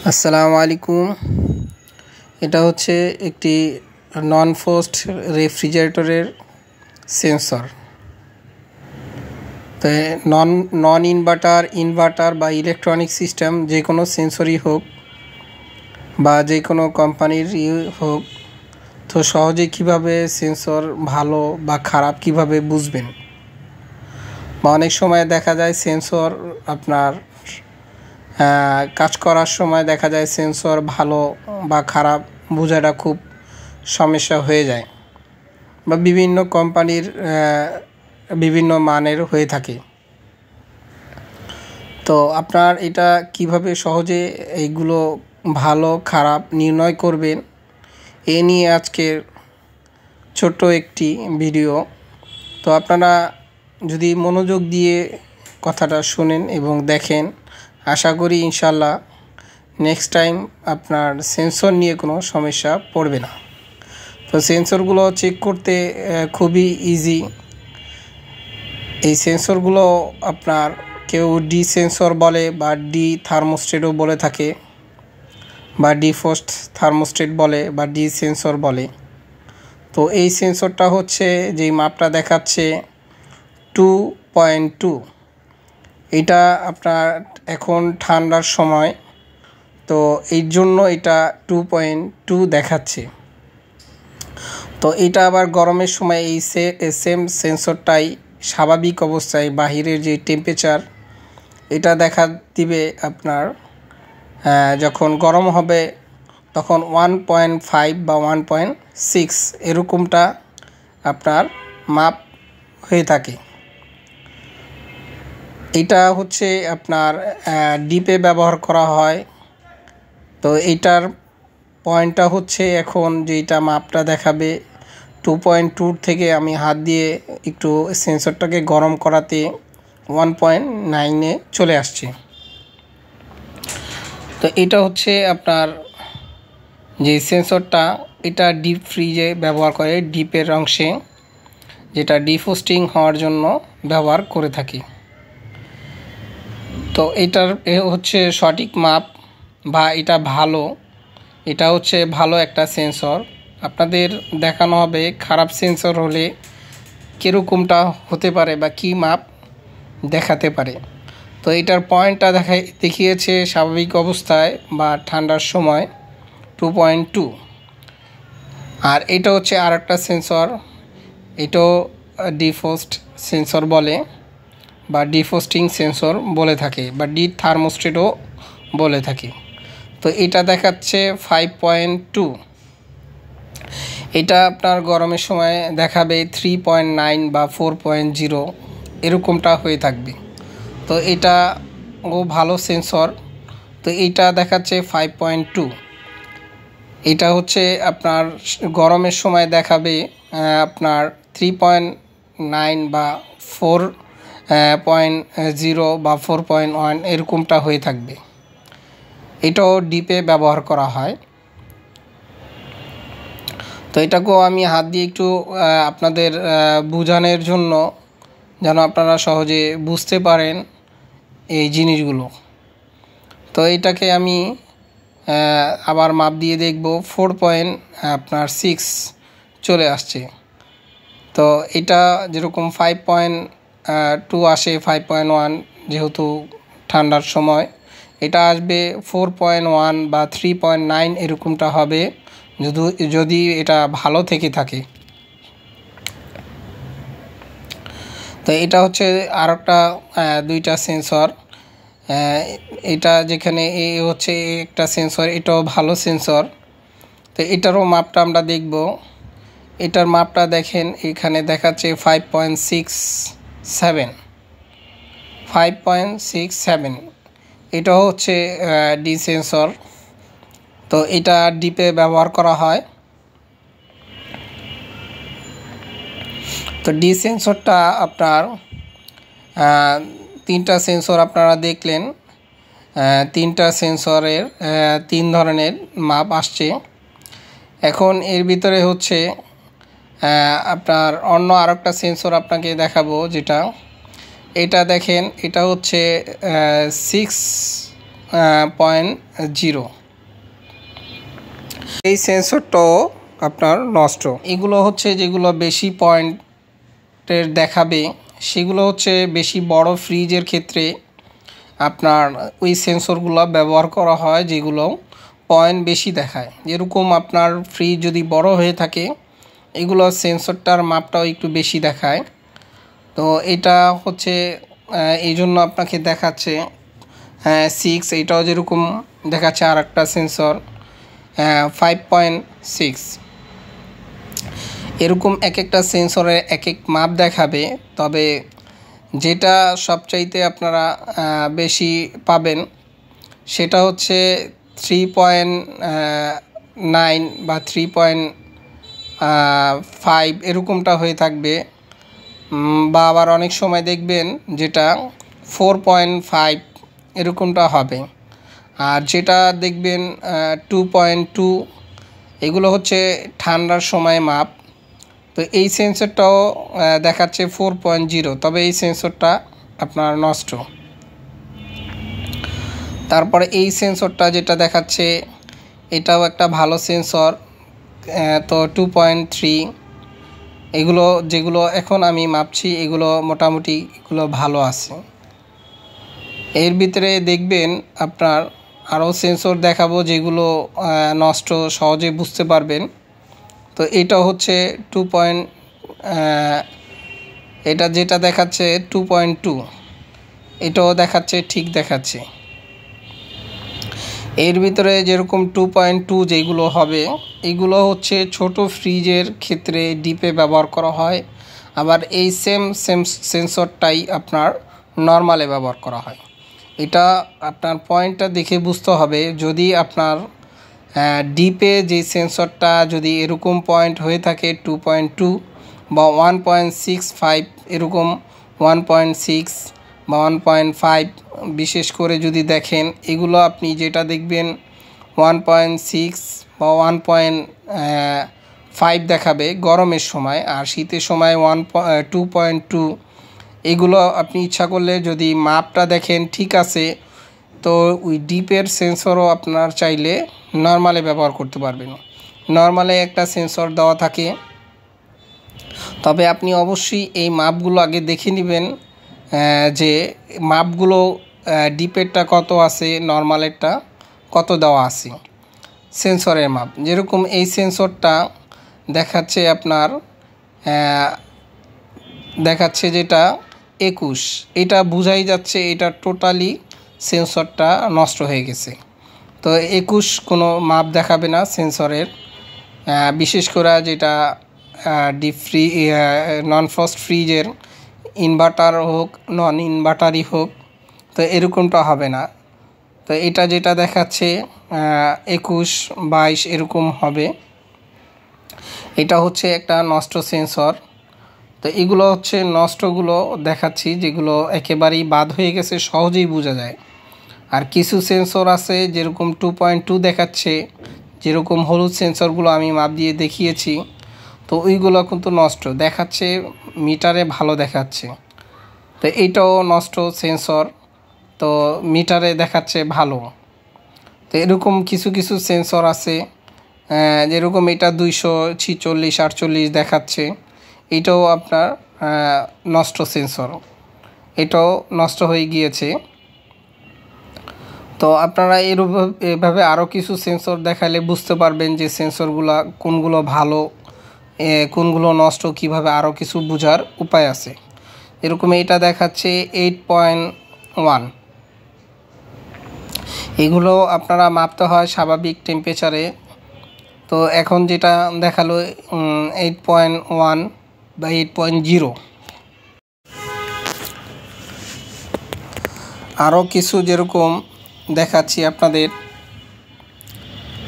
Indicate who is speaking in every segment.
Speaker 1: আসসালামু আলাইকুম। এটা হচ্ছে একটি নন ফ্রস্ট রেফ্রিজারেটরের সেন্সর। তো নন ইনভার্টার বা ইলেকট্রনিক সিস্টেম যে কোনো সেন্সরই হোক বা যে কোনো কোম্পানির হোক, তো সহজে কিভাবে সেন্সর ভালো বা খারাপ কিভাবে বুঝবেন। বা অনেক সময় দেখা যায় সেন্সর আপনার কাজ করার সময় দেখা যায় সেন্সর ভালো বা খারাপ বোঝাটা খুব সমস্যা হয়ে যায়, বা বিভিন্ন কোম্পানির বিভিন্ন মানের হয়ে থাকে। তো আপনার এটা কিভাবে সহজে এইগুলো ভালো খারাপ নির্ণয় করবেন, এ নিয়ে আজকের ছোট্ট একটি ভিডিও। তো আপনারা যদি মনোযোগ দিয়ে কথাটা শুনেন এবং দেখেন, আশা করি ইনশাল্লাহ নেক্সট টাইম আপনার সেন্সর নিয়ে কোনো সমস্যা পড়বে না। তো সেন্সরগুলো চেক করতে খুবই ইজি। এই সেন্সরগুলো আপনার কেউ ডি সেন্সর বলে বা ডি থার্মোস্টেটও বলে থাকে, বা ডিফ্রস্ট থার্মোস্টেট বলে বা ডি সেন্সর বলে। তো এই সেন্সরটা হচ্ছে যেই মাপটা দেখাচ্ছে 2.2। এটা আপনার এখন ঠান্ডার সময়, তো এই জন্য এটা 2.2 দেখাচ্ছে। তো এটা আবার গরমের সময় এই সেম সেন্সরটাই স্বাভাবিক অবস্থায় বাহিরের যে টেম্পারেচার এটা দেখা দিবে আপনার যখন গরম হবে তখন 1.5 বা 1.6 এরকমটা আপনার মাপ হয়ে থাকে। এটা হচ্ছে আপনার ডিপে ব্যবহার করা হয়। তো এইটার পয়েন্টটা হচ্ছে এখন যেটা মাপটা দেখাবে 2.2 থেকে আমি হাত দিয়ে একটু সেন্সরটাকে গরম করাতে 1.9-এ চলে আসছে। তো এটা হচ্ছে আপনার যে সেন্সরটা, এটা ডিপ ফ্রিজে ব্যবহার করে, ডিপের অংশে, যেটা ডিফ্রস্টিং হওয়ার জন্য ব্যবহার করে থাকি। তো এটার হচ্ছে সঠিক মাপ বা এটা ভালো, এটা হচ্ছে ভালো একটা সেন্সর। আপনাদের দেখানো হবে খারাপ সেন্সর হলে কীরকমটা হতে পারে বা কী মাপ দেখাতে পারে। তো এটার পয়েন্টটা দেখিয়েছে স্বাভাবিক অবস্থায় বা ঠান্ডার সময় 2.2। আর এটা হচ্ছে আর একটা সেন্সর, এটাও ডিফ্রস্ট সেন্সর বলে বা ডিফ্রস্টিং সেন্সর বলে থাকে বা ডি থার্মোস্টেটও বলে থাকে। তো এটা দেখাচ্ছে 5.2। এটা আপনার গরমের সময় দেখাবে 3.9 বা 4.0 এরকমটা হয়ে থাকবে। তো এটা ভালো সেন্সর। তো এইটা দেখাচ্ছে 5.2। এটা হচ্ছে আপনার গরমের সময় দেখাবে আপনার 3.9 বা 4.0 বা 4.1 এরকমটা হয়ে থাকবে। এটাও ডিপে ব্যবহার করা হয়। তো এটাকেও আমি হাত দিয়ে একটু আপনাদের বোঝানোর জন্য, যেন আপনারা সহজে বুঝতে পারেন এই জিনিসগুলো। তো এটাকে আমি আবার মাপ দিয়ে দেখব, 4.6 চলে আসছে। তো এটা যেরকম 5.2 আসে, 5.1 যেহেতু ঠান্ডার সময়, এটা আসবে 4.1 বা 3.9 এরকমটা হবে যদি এটা ভালো থেকে থাকে। তো এটা হচ্ছে আর একটা দুইটা সেন্সর। এটা যেখানে হচ্ছে একটা সেন্সর, এটাও ভালো সেন্সর। তো এটারও মাপটা আমরা দেখব। এটার মাপটা দেখেন, এখানে দেখাচ্ছে 5.67। এটাও হচ্ছে ডি সেন্সর। তো এটা ডিপে ব্যবহার করা হয়। তো ডি সেন্সরটা আপনার তিনটা সেন্সর আপনারা দেখলেন, তিনটা সেন্সরের তিন ধরনের মাপ আসছে। এখন এর ভিতরে হচ্ছে আপনার অন্য আরেকটা সেন্সর আপনাকে দেখাবো, যেটা এটা দেখেন, এটা হচ্ছে 0.0। এই সেন্সরটাও আপনার নষ্ট। এগুলো হচ্ছে যেগুলো বেশি পয়েন্টের দেখাবে সেগুলো হচ্ছে বেশি বড় ফ্রিজের ক্ষেত্রে আপনার ওই সেন্সরগুলো ব্যবহার করা হয় যেগুলো পয়েন্ট বেশি দেখায়। যেরকম আপনার ফ্রিজ যদি বড় হয়ে থাকে এগুলো সেন্সরটার মাপটাও একটু বেশি দেখায়। তো এটা হচ্ছে এই জন্য আপনাকে দেখাচ্ছে 6, এটাও যেরকম দেখাচ্ছে আর একটা সেন্সর 5.6। এরকম এক একটা সেন্সরে এক এক মাপ দেখাবে, তবে যেটা সবচাইতে আপনারা বেশি পাবেন সেটা হচ্ছে 3.9 বা 3.5 এরকমটা হয়ে থাকবে, বা আবার অনেক সময় দেখবেন যেটা 4.5 এরকমটা হবে। আর যেটা দেখবেন 2.2 এগুলো হচ্ছে ঠান্ডার সময় মাপ। তো এই সেন্সরটাও দেখাচ্ছে 4.0, তবে এই সেন্সরটা আপনার নষ্ট। তারপরে এই সেন্সরটা যেটা দেখাচ্ছে এটাও একটা ভালো সেন্সর, তো 2.3। এগুলো যেগুলো এখন আমি মাপছি এগুলো মোটামুটি এগুলো ভালো আছে। এর ভিতরে দেখবেন আপনার আরও সেন্সর দেখাবো যেগুলো নষ্ট সহজে বুঝতে পারবেন। তো এটা হচ্ছে এটা যেটা দেখাচ্ছে 2.2, এটাও দেখাচ্ছে ঠিক দেখাচ্ছে। এর ভিতরে যেরকম 2.2 যেগুলো হবে এগুলো হচ্ছে ছোট ফ্রিজের ক্ষেত্রে ডিপে ব্যবহার করা হয়, আবার এই সেম সেন্সরটাই আপনার নর্মালে ব্যবহার করা হয়। এটা আপনার পয়েন্টটা দেখে বুঝতে হবে। যদি আপনার ডিপে যে সেন্সরটা যদি এরকম পয়েন্ট হয়ে থাকে 2.2 বা 1.65 এরকম 1.6 বা 1.5, বিশেষ করে যদি দেখেন এগুলো আপনি যেটা দেখবেন 1.6 বা 1.5 দেখাবে গরমের সময়, আর শীতের সময় 2.2 এগুলো আপনি ইচ্ছা করলে যদি মাপটা দেখেন ঠিক আছে তো ওই ডিপের সেন্সরও আপনার চাইলে নর্মালে ব্যবহার করতে পারবেন। নর্মালে একটা সেন্সর দেওয়া থাকে, তবে আপনি অবশ্যই এই মাপগুলো আগে দেখে নেবেন যে মাপগুলো ডিপেরটা কত আছে, নর্মালেরটা কত দেওয়া আছে সেন্সরের মাপ। যেরকম এই সেন্সরটা দেখাচ্ছে আপনার দেখাচ্ছে যেটা 21, এটা বোঝাই যাচ্ছে এটা টোটালি সেন্সরটা নষ্ট হয়ে গেছে। তো 21 কোনো মাপ দেখাবে না সেন্সরের, বিশেষ করে যেটা ডিপ নন ফ্রস্ট ফ্রিজের ইনভার্টার হোক নন ইনভার্টারই হোক, তো এরকমটা হবে না। তো এটা যেটা দেখাচ্ছে 21, 22 এরকম হবে, এটা হচ্ছে একটা নষ্ট সেন্সর। তো এগুলো হচ্ছে নষ্টগুলো দেখাচ্ছি যেগুলো একেবারেই বাদ হয়ে গেছে, সহজেই বোঝা যায়। আর কিছু সেন্সর আছে যেরকম 2.2 দেখাচ্ছে, যেরকম হলুদ সেন্সরগুলো আমি মাপ দিয়ে দেখিয়েছি, তো ওইগুলো কিন্তু নষ্ট দেখাচ্ছে, মিটারে ভালো দেখাচ্ছে। তো এইটাও নষ্ট সেন্সর, তো মিটারে দেখাচ্ছে ভালো। তো এরকম কিছু কিছু সেন্সর আছে, যেরকম এটা 246, 48 দেখাচ্ছে, এটাও আপনার নষ্ট সেন্সর, এটাও নষ্ট হয়ে গিয়েছে। তো আপনারা এভাবে আরও কিছু সেন্সর দেখালে বুঝতে পারবেন যে সেন্সরগুলো কোনগুলো ভালো কোনগুলো নষ্ট, কিভাবে আরও কিছু বোঝার উপায় আছে। এরকম এটা দেখাচ্ছে 8.1, এগুলো আপনারা মাপতে হয় স্বাভাবিক টেম্পারেচারে। তো এখন যেটা দেখালো 8.1 বা 8.0। আরও কিছু যেরকম দেখাচ্ছি আপনাদের,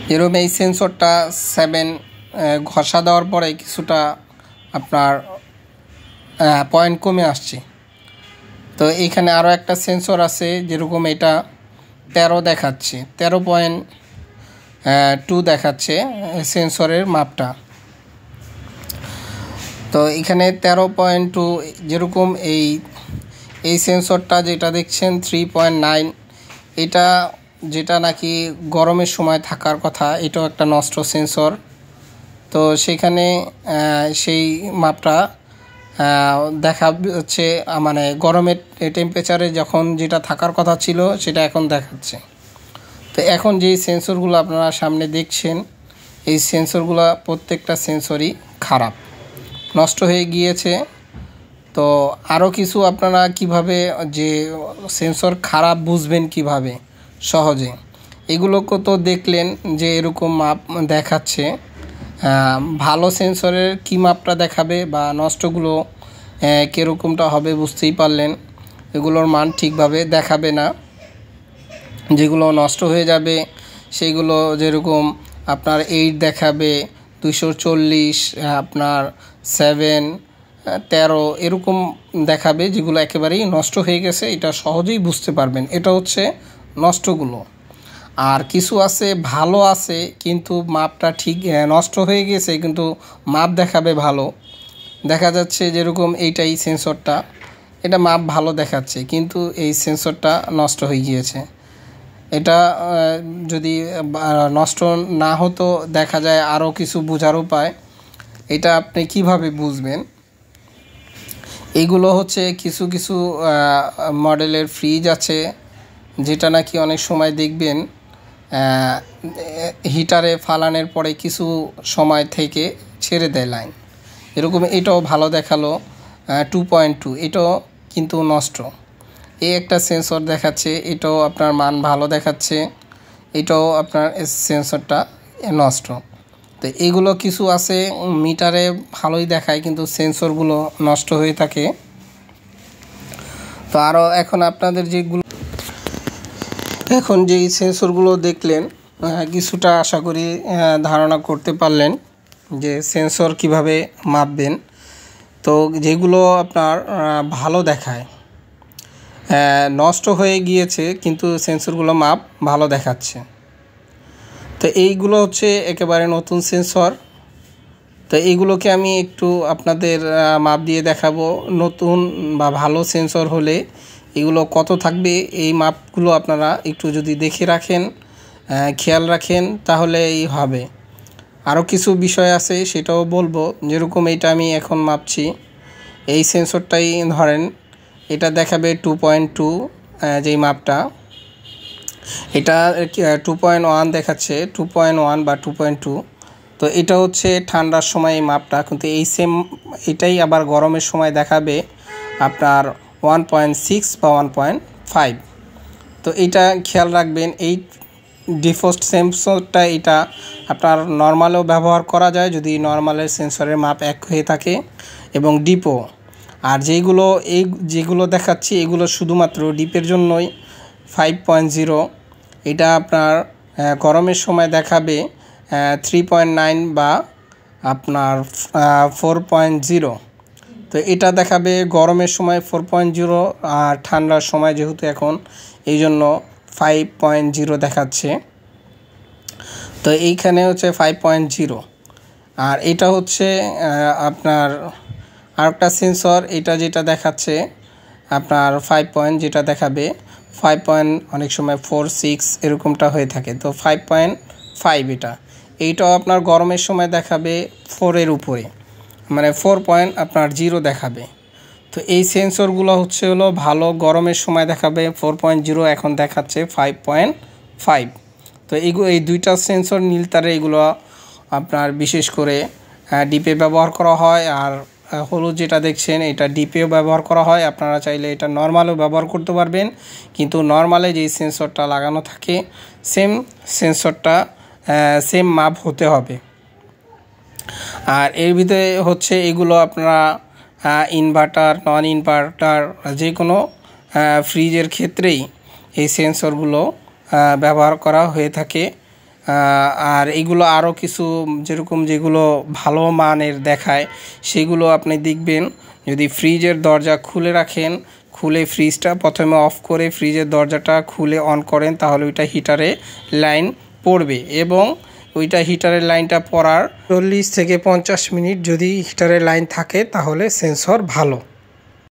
Speaker 1: যেরকম এই সেন্সরটা 7 ঘষা দেওয়ার পরে কিছুটা আপনার পয়েন্ট কমে আসছে। তো এইখানে আরও একটা সেন্সর আছে যেরকম এটা 13 দেখাচ্ছে, 13.2 দেখাচ্ছে সেন্সরের মাপটা। তো এখানে 13.2 যেরকম এই সেন্সরটা যেটা দেখছেন 3.9, এটা যেটা নাকি গরমের সময় থাকার কথা, এটাও একটা নষ্ট সেন্সর। তো সেখানে সেই মাপটা দেখা হচ্ছে মানে গরমের টেম্পারেচারে যখন যেটা থাকার কথা ছিল সেটা এখন দেখাচ্ছে। তো এখন যেই সেন্সরগুলো আপনারা সামনে দেখছেন, এই সেন্সরগুলো প্রত্যেকটা সেন্সরই খারাপ, নষ্ট হয়ে গিয়েছে। তো আরও কিছু আপনারা কিভাবে যে সেন্সর খারাপ বুঝবেন কিভাবে সহজে, এগুলোকে তো দেখলেন যে এরকম মাপ দেখাচ্ছে। ভালো সেন্সরের কী মাপটা দেখাবে বা নষ্টগুলো কীরকমটা হবে বুঝতেই পারলেন। এগুলোর মান ঠিকভাবে দেখাবে না। যেগুলো নষ্ট হয়ে যাবে সেগুলো যেরকম আপনার 8 দেখাবে, 240, আপনার 7, 13 এরকম দেখাবে, যেগুলো একেবারেই নষ্ট হয়ে গেছে। এটা সহজেই বুঝতে পারবেন, এটা হচ্ছে নষ্টগুলো। আর কিছু আছে ভালো আছে কিন্তু মাপটা ঠিক নষ্ট হয়ে গেছে কিন্তু মাপ দেখাবে ভালো। দেখা যাচ্ছে যেরকম এইটাই সেন্সরটা, এটা মাপ ভালো দেখাচ্ছে কিন্তু এই সেন্সরটা নষ্ট হয়ে গিয়েছে। এটা যদি নষ্ট না হতো, দেখা যায় আরও কিছু বোঝার উপায়। এটা আপনি কিভাবে বুঝবেন? এইগুলো হচ্ছে কিছু কিছু মডেলের ফ্রিজ আছে যেটা নাকি অনেক সময় দেখবেন হিটারে ফালানোর পরে কিছু সময় থেকে ছেড়ে দেয় লাইন, এরকম। এটাও ভালো দেখালো 2.2, এটাও কিন্তু নষ্ট। এই একটা সেন্সর দেখাচ্ছে, এটাও আপনার মান ভালো দেখাচ্ছে, এটাও আপনার সেন্সরটা নষ্ট। তো এগুলো কিছু আছে মিটারে ভালোই দেখায় কিন্তু সেন্সরগুলো নষ্ট হয়ে থাকে। তো আরও এখন আপনাদের যেগুলো এখন যেই সেন্সরগুলো দেখলেন, কিছুটা আশা করি ধারণা করতে পারলেন যে সেন্সর কিভাবে মাপবেন। তো যেগুলো আপনার ভালো দেখায়, নষ্ট হয়ে গিয়েছে কিন্তু সেন্সরগুলো মাপ ভালো দেখাচ্ছে, তো এইগুলো হচ্ছে একেবারে নতুন সেন্সর। তো এইগুলোকে আমি একটু আপনাদের মাপ দিয়ে দেখাবো। নতুন বা ভালো সেন্সর হলে এগুলো কত থাকবে, এই মাপগুলো আপনারা একটু যদি দেখে রাখেন, খেয়াল রাখেন, তাহলে এই হবে। আরও কিছু বিষয় আছে সেটাও বলবো। যেরকম এইটা আমি এখন মাপছি, এই সেন্সরটাই ধরেন, এটা দেখাবে 2.2, যেই মাপটা, এটা 2.1 দেখাচ্ছে, 2.1 বা 2.2। তো এটা হচ্ছে ঠান্ডার সময় এই মাপটা, কিন্তু এই সেম এটাই আবার গরমের সময় দেখাবে আপনার 1.6 বা 1.5। তো এটা খেয়াল রাখবেন। এই ডিফল্ট সেন্সরটা এটা আপনার নর্মালেও ব্যবহার করা যায় যদি নর্মালের সেন্সরের মাপ এক হয়ে থাকে, এবং ডিপো। আর যেগুলো দেখাচ্ছি এগুলো শুধুমাত্র ডিপের জন্যই 5.0। এটা আপনার গরমের সময় দেখাবে 3.9 বা আপনার 4.0। তো এটা দেখাবে গরমের সময় 4.0, আর ঠান্ডার সময় যেহেতু এখন এই জন্য 5.0 দেখাচ্ছে। তো এইখানে হচ্ছে 5.0। আর এটা হচ্ছে আপনার আরেকটা সেন্সর, এটা যেটা দেখাচ্ছে আপনার 5 যেটা দেখাবে 5 অনেক সময় 4, 6 এরকমটা হয়ে থাকে। তো 5.5 এইটাও আপনার গরমের সময় দেখাবে 4-এর উপরে, মানে 4.0 দেখাবে। তো এই সেন্সরগুলো হলো ভালো, গরমের সময় দেখাবে 4.0, এখন দেখাচ্ছে 5.5। তো এই দুইটা সেন্সর নীল তারে, এগুলো আপনার বিশেষ করে ডিপে ব্যবহার করা হয়। আর হলুদ যেটা দেখছেন এটা ডিপেও ব্যবহার করা হয়। আপনারা চাইলে এটা নর্মালেও ব্যবহার করতে পারবেন, কিন্তু নর্মালে যেই সেন্সরটা লাগানো থাকে সেম সেন্সরটা সেম মাপ হতে হবে। আর এর ভিতরে হচ্ছে এগুলো আপনারা ইনভার্টার, নন ইনভার্টার, যে কোনো ফ্রিজের ক্ষেত্রেই এই সেন্সরগুলো ব্যবহার করা হয়ে থাকে। আর এগুলো আরও কিছু যেরকম যেগুলো ভালো মানের দেখায় সেগুলো আপনি দেখবেন। যদি ফ্রিজের দরজা খুলে রাখেন, খুলে ফ্রিজটা প্রথমে অফ করে ফ্রিজের দরজাটা খুলে অন করেন, তাহলে ওইটা হিটারে লাইন পড়বে, এবং ওইটা হিটারের লাইনটা পড়ার 40 থেকে 50 মিনিট যদি হিটারের লাইন থাকে তাহলে সেন্সর ভালো।